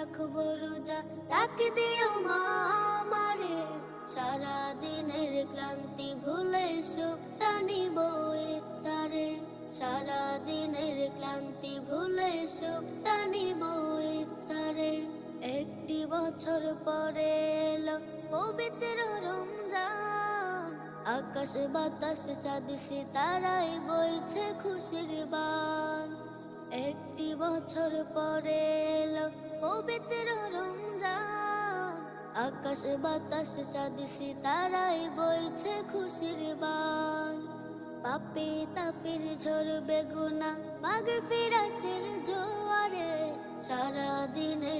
রাখবো রোজা, ডাক দিও মা আমারে। সারা দিনের ক্লান্তি ভুলে সুখটা নিব ইফতারে। সারা দিনের ক্লান্তি ভুলে সুখটা নিব ইফতারে। একটি বছর পরে এলো পবিত্র রমজান, আকাশ বাতাস চাঁদ সিতারায় বইছে খুশির বান। একটি বছর পরে এলো পবিত্র রমজান, আকাশ বাতাস চাঁদ সিতারায় বইছে খুশির বান। পাপে তাপের ঝরবে গুনাহ মাগফিরাতের জোয়ারে। সারা দিনে